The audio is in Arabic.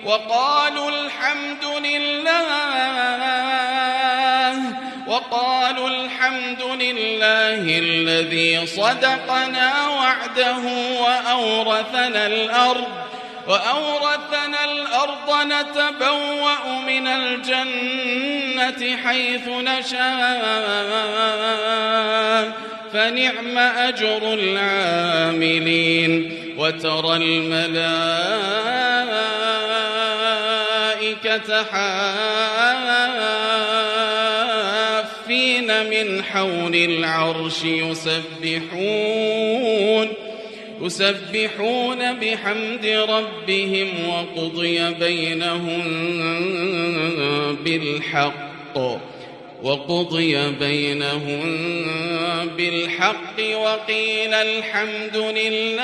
وقالوا الحمد لله الذي صدقنا وعده وأورثنا الأرض نتبوأ من الجنة حيث نشاء فنعم أجر العاملين وترى الملائكة حافين من حول العرش يسبحون بحمد ربهم وقضي بينهم بالحق وقيل الحمد لله